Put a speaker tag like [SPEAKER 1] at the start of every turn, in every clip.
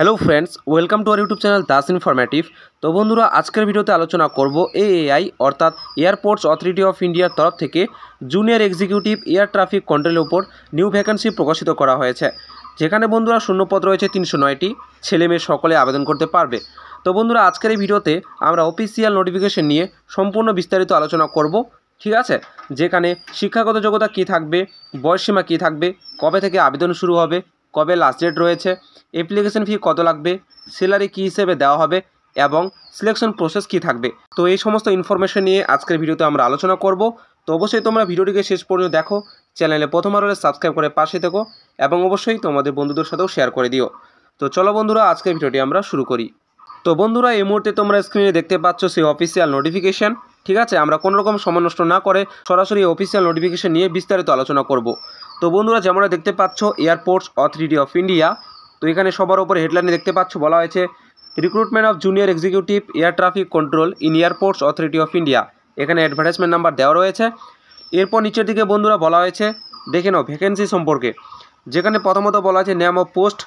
[SPEAKER 1] Hello friends, welcome to our YouTube channel Das informative. তো বন্ধুরা, আজকের ভিডিওতে আলোচনা করব এএআই অর্থাৎ এয়ারপোর্টস অথরিটি অফ ইন্ডিয়ার তরফ থেকে জুনিয়র এক্সিকিউটিভ এয়ার ট্রাফিক কন্ট্রোলের উপর নিউ ভ্যাকেন্সি প্রকাশিত করা হয়েছে, যেখানে বন্ধুরা শূন্যপদ রয়েছে 309টি। ছেলে মেয়ে সকলে আবেদন করতে পারবে। তো বন্ধুরা, আজকের এই ভিডিওতে আমরা অফিসিয়াল নোটিফিকেশন নিয়ে সম্পূর্ণ বিস্তারিত আলোচনা করব, ঠিক আছে। যেখানে শিক্ষাগত যোগ্যতা কী থাকবে, বয়সসীমা কী থাকবে, কবে থেকে আবেদন শুরু হবে, কবে লাস্ট ডেট রয়েছে, অ্যাপ্লিকেশন ফি কত লাগবে, স্যালারি কী হিসেবে দেওয়া হবে এবং সিলেকশন প্রসেস কী থাকবে। তো এই সমস্ত ইনফরমেশন নিয়ে আজকের ভিডিওতে আমরা আলোচনা করব। তো অবশ্যই তোমরা ভিডিওটিকে শেষ পর্যন্ত দেখো, চ্যানেলে প্রথমবার হলে সাবস্ক্রাইব করে পাশে থেকো এবং অবশ্যই তোমাদের বন্ধুদের সাথেও শেয়ার করে দিও। তো চলো বন্ধুরা, আজকের ভিডিওটি আমরা শুরু করি। তো বন্ধুরা, এই মুহূর্তে তোমরা স্ক্রিনে দেখতে পাচ্ছ সেই অফিসিয়াল নোটিফিকেশান, ঠিক আছে। আমরা কোনো রকম সময় নষ্ট না করে সরাসরি অফিসিয়াল নোটিফিকেশান নিয়ে বিস্তারিত আলোচনা করব। তো বন্ধুরা, যেমন দেখতে পাচ্ছ এয়ারপোর্টস অথরিটি অফ ইন্ডিয়া, তো এখানে সবার উপরে হেডলাইনে দেখতে পাচ্ছ বলা হয়েছে recruitment of junior executive air traffic control in airports authority of India. এখানে অ্যাডভার্টাইজমেন্ট নাম্বার দেওয়া রয়েছে। এরপর নিচের দিকে বন্ধুরা বলা হয়েছে, দেখে নাও ভ্যাকেন্সি সম্পর্কে, যেখানে প্রথমত বলা হয়েছে name of post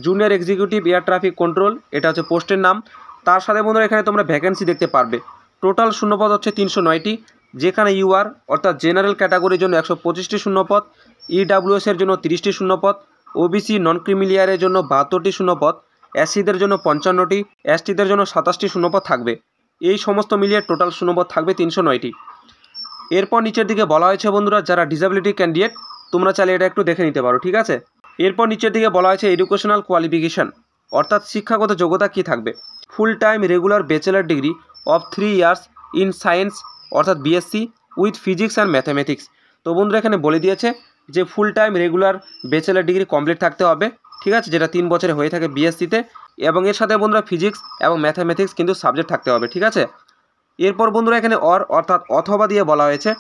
[SPEAKER 1] junior executive air traffic control, এটা হচ্ছে পোস্টের নাম। তার সাথে বন্ধুরা এখানে তোমরা ভ্যাকেন্সি দেখতে পারবে। টোটাল শূন্যপদ হচ্ছে 309টি, যেখানে ইউআর অর্থাৎ জেনারেল ক্যাটাগরির জন্য 125টি শূন্যপদ, ইডাব্লিউএসের জন্য 30টি শূন্যপদ, ওবিসি নন ক্রিমিলিয়ারের জন্য 72টি শূন্যপদ, এসসিদের জন্য 55টি, এসটিদের জন্য 27টি শূন্যপদ থাকবে। এই সমস্ত মিলিয়ে টোটাল শূন্যপদ থাকবে 309টি। এরপর নিচের দিকে বলা হয়েছে বন্ধুরা, যারা ডিসেবিলিটি ক্যান্ডিডেট, তোমরা চাইলে এটা একটু দেখে নিতে পারো, ঠিক আছে। এরপর নিচের দিকে বলা হয়েছে এডুকেশনাল কোয়ালিফিকেশান অর্থাৎ শিক্ষাগত যোগ্যতা কী থাকবে। Full time regular bachelor degree of 3 years in science অর্থাৎ BSc with physics and mathematics. তো বন্ধুরা এখানে বলে দিয়েছে যে full time regular bachelor degree complete থাকতে হবে, ঠিক আছে, যেটা 3 বছরে হয়ে থাকে বিএসসিতে, এবং এর সাথে বন্ধুরা ফিজিক্স এবং ম্যাথামেটিক্স কিন্তু সাবজেক্ট থাকতে হবে, ঠিক আছে। এরপর বন্ধুরা এখানে অর্থাৎ অথবা দিয়ে বলা হয়েছে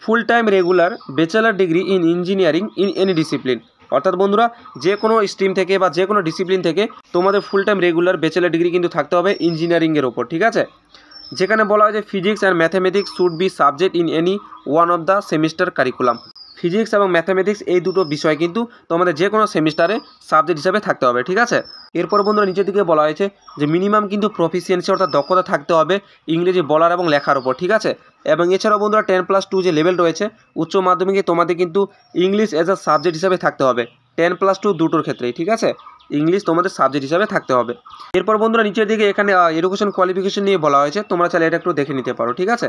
[SPEAKER 1] ফুল time regular bachelor degree in engineering in any discipline, অর্থাৎ বন্ধুরা যে কোনো স্ট্রিম থেকে বা যে কোনো ডিসিপ্লিন থেকে তোমাদের ফুল টাইম রেগুলার ব্যাচেলার ডিগ্রি কিন্তু থাকতে হবে ইঞ্জিনিয়ারিংয়ের ওপর, ঠিক আছে। যেখানে বলা হয়েছে physics and mathematics should be subject in any one of the semester curriculum. Physics এবং ম্যাথামেটিক্স এই দুটো বিষয় কিন্তু তোমাদের যে কোনো সেমিস্টারে সাবজেক্ট হিসাবে থাকতে হবে, ঠিক আছে। এরপর বন্ধুরা নিচের দিকে বলা হয়েছে যে মিনিমাম কিন্তু প্রফিসিয়েন্সি অর্থাৎ দক্ষতা থাকতে হবে ইংরেজি বলার এবং লেখার ওপর, ঠিক আছে। এবং এছাড়াও বন্ধুরা 10+2 যে লেভেল রয়েছে উচ্চ মাধ্যমিকে তোমাদের কিন্তু ইংলিশ অ্যাজ আ সাবজেক্ট হিসাবে থাকতে হবে 10+2 দুটোর ক্ষেত্রেই, ঠিক আছে। ইংলিশ তোমাদের সাবজেক্ট হিসাবে থাকতে হবে। এরপর বন্ধুরা নিচের দিকে এখানে এডুকেশন কোয়ালিফিকেশন নিয়ে বলা হয়েছে, তোমরা চাইলে এটা একটু দেখে নিতে পারো, ঠিক আছে।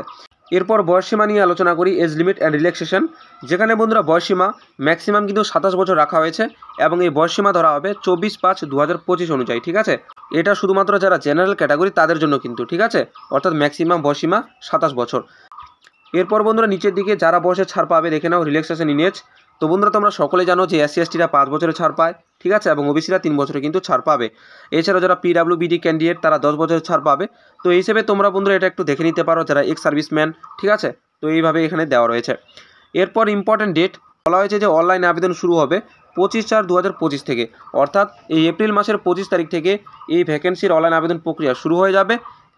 [SPEAKER 1] এরপর বয়সসীমা নিয়ে আলোচনা করি, এজ লিমিট অ্যান্ড রিল্যাক্সেশন, যেখানে বন্ধুরা বয়সসীমা ম্যাক্সিমাম কিন্তু 27 বছর রাখা হয়েছে এবং এই বয়সসীমা ধরা হবে 24/5/2025 অনুযায়ী, ঠিক আছে। এটা শুধুমাত্র যারা জেনারেল ক্যাটাগরি তাদের জন্য কিন্তু, ঠিক আছে, অর্থাৎ ম্যাক্সিমাম বয়সসীমা 27 বছর। এরপর বন্ধুরা নিচের দিকে যারা বয়সে ছাড় পাবে দেখে নাও রিল্যাক্সেশন ইন এজ। তো বন্ধুরা তোমরা সকলে জানো যে এসসি এসটিরা 5 বছরে ছাড় পায়, ঠিক আছে, এবং ওবিসিরা 3 বছরে কিন্তু ছাড় পাবে। এছাড়াও যারা পিডাব্লিউবিডি ক্যান্ডিডেট তারা 10 বছরের ছাড় পাবে। তো এই হিসেবে তোমরা বন্ধুরা এটা একটু দেখে নিতে পারো যারা এক্স সার্ভিসম্যান, ঠিক আছে। তো এইভাবে এখানে দেওয়া রয়েছে। এরপর ইম্পর্টেন্ট ডেট বলা হয়েছে যে অনলাইন আবেদন শুরু হবে 25/4/2025 থেকে, অর্থাৎ এই এপ্রিল মাসের 25 তারিখ থেকে এই ভ্যাকেন্সির অনলাইন আবেদন প্রক্রিয়া শুরু হয়ে যাবে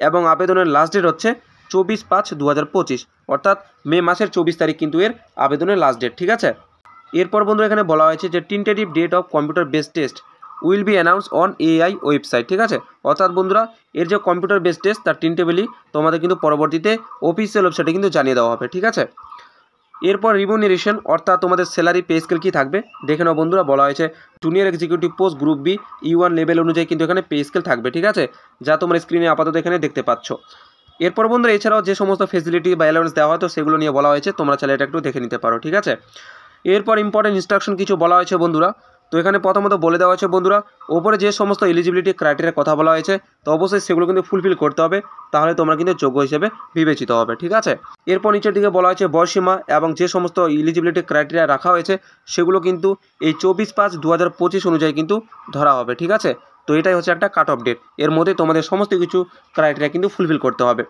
[SPEAKER 1] এবং আবেদনের লাস্ট ডেট হচ্ছে 24/5/2025, অর্থাৎ মে মাসের 24 তারিখ কিন্তু এর আবেদনের লাস্ট ডেট, ঠিক আছে। এরপর বন্ধু এখানে বলা হয়েছে যে tentative date of computer base test will be announce on AI website, ঠিক আছে। অর্থাৎ বন্ধুরা এর যে কম্পিউটার বেস টেস্ট তার টেন্টেবলি তোমাদের কিন্তু পরবর্তীতে অফিসিয়াল ওয়েবসাইটে কিন্তু জানিয়ে দেওয়া হবে, ঠিক আছে। এরপর রিমিউনারেশন অর্থাৎ তোমাদের স্যালারি পে স্কেল কী থাকবে দেখে নাও বন্ধুরা। বলা হয়েছে junior executive post group B E1 level অনুযায়ী কিন্তু এখানে পে স্কেল থাকবে, ঠিক আছে, যা তোমরা স্ক্রিনে আপাতত এখানে দেখতে পাচ্ছ। এরপর বন্ধুরা এছাড়াও যে সমস্ত ফেসিলিটি বা অ্যালাউন্স দেওয়া হয় তো সেগুলো নিয়ে বলা হয়েছে, তোমরা চাইলে এটা একটু দেখে নিতে পারো, ঠিক আছে। এরপর ইম্পর্টেন্ট ইনস্ট্রাকশন কিছু বলা হয়েছে বন্ধুরা। তো এখানে প্রথমত বলে দেওয়া হয়েছে বন্ধুরা ওপরে যে সমস্ত এলিজিবিলিটি ক্রাইটেরিয়ার কথা বলা হয়েছে তো অবশ্যই সেগুলো কিন্তু ফুলফিল করতে হবে, তাহলে তোমরা কিন্তু যোগ্য হিসেবে বিবেচিত হবে, ঠিক আছে। এরপর নিচের দিকে বলা হয়েছে বয়সসীমা এবং যে সমস্ত এলিজিবিলিটি ক্রাইটেরিয়া রাখা হয়েছে সেগুলো কিন্তু এই 24/5/2025 অনুযায়ী কিন্তু ধরা হবে, ঠিক আছে। তো এটাই হচ্ছে একটা কাট অফ ডেট, এর মধ্যে তোমাদের সমস্ত কিছু ক্রাইটেরিয়া কিন্তু ফুলফিল করতে হবে।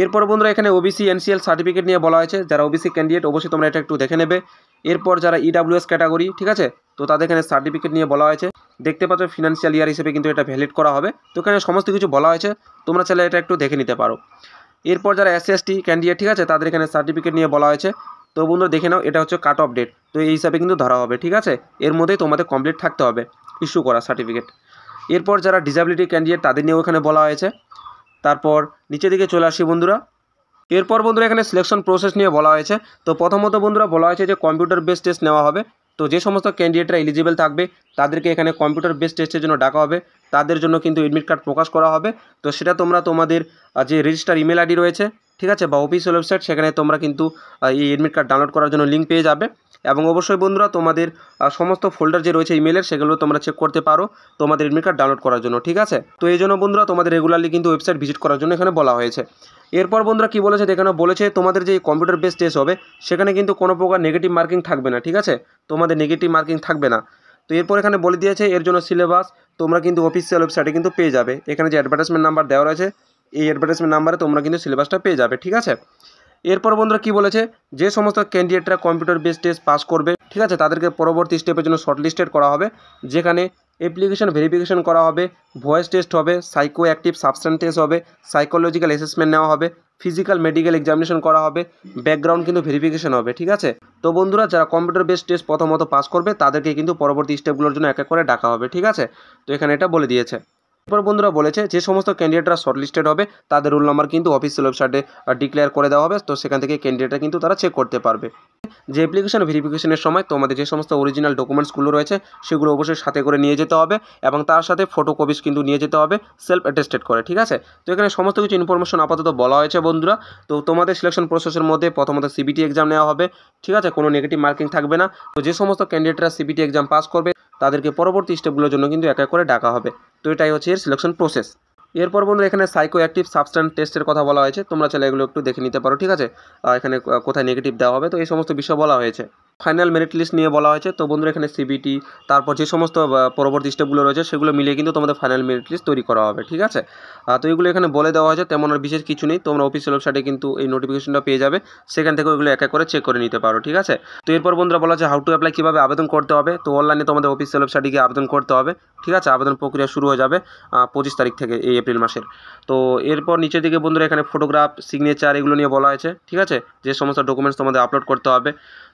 [SPEAKER 1] এরপর বন্ধুরা এখানে ওবিসি এনসিএল সার্টিফিকেট নিয়ে বলা হয়েছে, যারা ওবিসি ক্যান্ডিডেট অবশ্যই তোমরা এটা একটু দেখে নেবে। এরপর যারা ইডাব্লিউএস ক্যাটাগরি, ঠিক আছে, তো তাদের এখানে সার্টিফিকেট নিয়ে বলা হয়েছে, দেখতে পাচ্ছ ফিনান্সিয়াল ইয়ার হিসেবে কিন্তু এটা ভ্যালিড করা হবে। তো এখানে সমস্ত কিছু বলা হয়েছে, তোমরা চাইলে এটা একটু দেখে নিতে পারো। এরপর যারা এসসি এসটি ক্যান্ডিডেট, ঠিক আছে, তাদের এখানে সার্টিফিকেট নিয়ে বলা হয়েছে। তো বন্ধুরা দেখে নাও এটা হচ্ছে কাট অফ ডেট, তো এই হিসাবে কিন্তু ধরা হবে, ঠিক আছে। এর মধ্যেই তোমাদের কমপ্লিট থাকতে হবে ইস্যু করা সার্টিফিকেট। এরপর যারা ডিসেবিলিটি ক্যান্ডিডেট তাদের নিয়েও এখানে বলা হয়েছে। তারপর নিচের দিকে চলে আসি বন্ধুরা। এরপর বন্ধুরা এখানে সিলেকশন প্রসেস নিয়ে বলা হয়েছে। তো প্রথমত বন্ধুরা বলা হয়েছে যে কম্পিউটার বেস টেস্ট নেওয়া হবে। তো যে সমস্ত ক্যান্ডিডেটরা এলিজিবল থাকবে তাদেরকে এখানে কম্পিউটার বেস টেস্টের জন্য ডাকা হবে, তাদের জন্য কিন্তু এডমিট কার্ড প্রকাশ করা হবে। তো সেটা তোমরা তোমাদের যে রেজিস্টার ইমেল আইডি রয়েছে, ঠিক আছে, বা অফিসিয়াল ওয়েবসাইট, সেখানে তোমরা কিন্তু এই এডমিট কার্ড ডাউনলোড করার জন্য লিঙ্ক পেয়ে যাবে। এবং অবশ্যই বন্ধুরা তোমাদের সমস্ত ফোল্ডার যে রয়েছে ইমেলের, সেগুলো তোমরা চেক করতে পারো তোমাদের এডমিট কার্ড ডাউনলোড করার জন্য, ঠিক আছে। তো এই জন্য বন্ধুরা তোমাদের রেগুলারলি কিন্তু ওয়েবসাইট ভিজিট করার জন্য এখানে বলা হয়েছে। এরপর বন্ধুরা কী বলেছে, এখানে বলেছে তোমাদের যে কম্পিউটার বেস টেস্ট হবে সেখানে কিন্তু কোনো প্রকার নেগেটিভ মার্কিং থাকবে না, ঠিক আছে, তোমাদের নেগেটিভ মার্কিং থাকবে না। তো এরপর এখানে বলে দিয়েছে এর জন্য সিলেবাস তোমরা কিন্তু অফিসিয়াল ওয়েবসাইটে কিন্তু পেয়ে যাবে। এখানে যে অ্যাডভার্টাইজমেন্ট নাম্বার দেওয়া রয়েছে, এই অ্যাডভার্টাইজমেন্ট নাম্বারে তোমরা কিন্তু সিলেবাসটা পেয়ে যাবে, ঠিক আছে। এরপর বন্ধুরা কী বলেছে, যে সমস্ত ক্যান্ডিডেটরা কম্পিউটার বেস টেস্ট পাস করবে, ঠিক আছে, তাদেরকে পরবর্তী স্টেপের জন্য শর্টলিস্টেড করা হবে, যেখানে অ্যাপ্লিকেশন ভেরিফিকেশন করা হবে, ভয়েস টেস্ট হবে, সাইকো অ্যাক্টিভ সাবস্টেন্স টেস্ট হবে, সাইকোলজিক্যাল অ্যাসেসমেন্ট নেওয়া হবে, ফিজিক্যাল মেডিকেল এক্সামিনেশন করা হবে, ব্যাকগ্রাউন্ড কিন্তু ভেরিফিকেশন হবে, ঠিক আছে। তো বন্ধুরা যারা কম্পিউটার বেস টেস্ট প্রথমত পাস করবে তাদেরকে কিন্তু পরবর্তী স্টেপগুলোর জন্য এক এক করে ডাকা হবে, ঠিক আছে। তো এখানে এটা বলে দিয়েছে। এরপর বন্ধুরা বলেছে যে সমস্ত ক্যান্ডিডেটরা শর্টলিস্টেড হবে তাদের রোল নাম্বার কিন্তু অফিসিয়াল ওয়েবসাইটে ডিক্লেয়ার করে দেওয়া হবে। তো সেখান থেকে ক্যান্ডিডেটরা কিন্তু তারা চেক করতে পারবে। যে অ্যাপ্লিকেশন ভেরিফিকেশনের সময় তোমাদের যে সমস্ত অরিজিনাল ডকুমেন্টসগুলো রয়েছে সেগুলো অবশ্যই সাথে করে নিয়ে যেতে হবে, এবং তার সাথে ফটোকপিস কিন্তু নিয়ে যেতে হবে সেলফ অ্যাটেস্টেড করে, ঠিক আছে। তো এখানে সমস্ত কিছু ইনফরমেশন আপাতত বলা হয়েছে বন্ধুরা। তো তোমাদের সিলেকশন প্রসেসের মধ্যে প্রথমত সিবিটি এক্সাম নেওয়া হবে, ঠিক আছে, কোনো নেগেটিভ মার্কিং থাকবে না। তো যে সমস্ত ক্যান্ডিডেটরা সিবিটি এক্সাম পাস করবে তাদেরকে পরবর্তী স্টেপগুলোর জন্য কিন্তু এক এক করে ডাকা হবে। তো এটাই হচ্ছে এর সিলেকশন প্রসেস। এরপর বন্ধুরা এখানে সাইকো অ্যাক্টিভ সাবস্টেন্স টেস্টের কথা বলা হয়েছে, তোমরা চাইলে এগুলো একটু দেখে নিতে পারো, ঠিক আছে। এখানে কোথায় নেগেটিভ দেওয়া হবে, তো এই সমস্ত বিষয় বলা হয়েছে। ফাইনাল মেরিট লিস্ট নিয়ে বলা হয়েছে। তো বন্ধুরা এখানে সিবিটি তারপর যে সমস্ত পরবর্তী স্টেপগুলো রয়েছে সেগুলো মিলিয়ে কিন্তু তোমাদের ফাইনাল মেরিট লিস্ট তৈরি করা হবে, ঠিক আছে। তো এগুলো এখানে বলে দেওয়া হয়েছে, তেমন আর বিশেষ কিছু নেই। তোমরা অফিসিয়াল ওয়েবসাইটে কিন্তু এই নোটিফিকেশনটা পেয়ে যাবে, সেখান থেকে ওইগুলো এক এক করে চেক করে নিতে পারো, ঠিক আছে। তো এরপর বন্ধুরা বলা হচ্ছে হাউ টু অ্যাপ্লাই, কীভাবে আবেদন করতে হবে। তো অনলাইনে তোমাদের অফিসিয়াল ওয়েবসাইটে গিয়ে আবেদন করতে হবে, ঠিক আছে। আবেদন প্রক্রিয়া শুরু হয়ে যাবে 25 তারিখ থেকে, এই এপ্রিল মাসের। তো এরপর নিচের দিকে বন্ধুরা এখানে ফটোগ্রাফ, সিগনেচার এগুলো নিয়ে বলা হয়েছে, ঠিক আছে, যে সমস্ত ডকুমেন্টস তোমাদের আপলোড করতে হবে।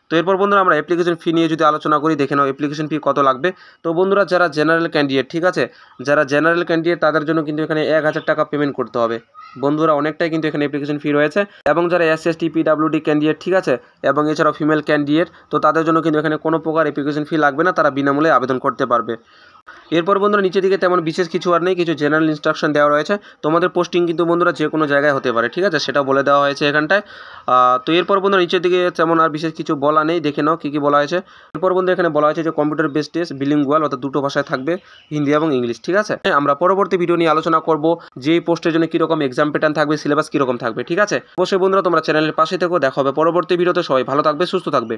[SPEAKER 1] তো এরপর বন্ধুরা আমরা অ্যাপ্লিকেশন ফি নিয়ে যদি আলোচনা করি, দেখে নাও অ্যাপ্লিকেশন ফি কত লাগবে। তো বন্ধুরা যারা জেনারেল ক্যান্ডিডেট, ঠিক আছে, যারা জেনারেল ক্যান্ডিডেট তাদের জন্য কিন্তু এখানে 1000 টাকা পেমেন্ট করতে হবে বন্ধুরা, অনেকটাই কিন্তু এখানে অ্যাপ্লিকেশন ফি রয়েছে। এবং যারা SST PWD ক্যান্ডিডেট, ঠিক আছে, এবং এছাড়াও ফিমেল ক্যান্ডিডেট, তো তাদের জন্য কিন্তু এখানে কোনো প্রকার অ্যাপ্লিকেশন ফি লাগবে না, তারা বিনামূল্যে আবেদন করতে পারবে। এরপর বন্ধুরা নিচের দিকে তেমন বিশেষ কিছু আর নেই, কিছু জেনারেল ইনস্ট্রাকশন দেওয়া রয়েছে। তোমাদের পোস্টিং কিন্তু বন্ধুরা যে কোনো জায়গায় হতে পারে, ঠিক আছে, সেটা বলে দেওয়া হয়েছে এখানটায়। তো এরপর বন্ধুরা নিচের দিকে তেমন আর বিশেষ কিছু বলা নেই, দেখে নাও কী কী বলা হয়েছে। এরপর বন্ধু এখানে বলা হয়েছে যে কম্পিউটার বেস টেস্ট বিলিঙ্গুয়াল, অর্থাৎ দুটো ভাষায় থাকবে, হিন্দি এবং ইংলিশ, ঠিক আছে। আমরা পরবর্তী ভিডিও নিয়ে আলোচনা করব যে এই পোস্টের জন্য কীরকম এক্সাম প্যাটার্ন থাকবে, সিলেবাস কীরকম থাকবে, ঠিক আছে। অবশ্যই বন্ধুরা তোমরা চ্যানেলের পাশে থেকো, দেখা হবে পরবর্তী ভিডিওতে। সবাই ভালো থাকবে, সুস্থ থাকবে।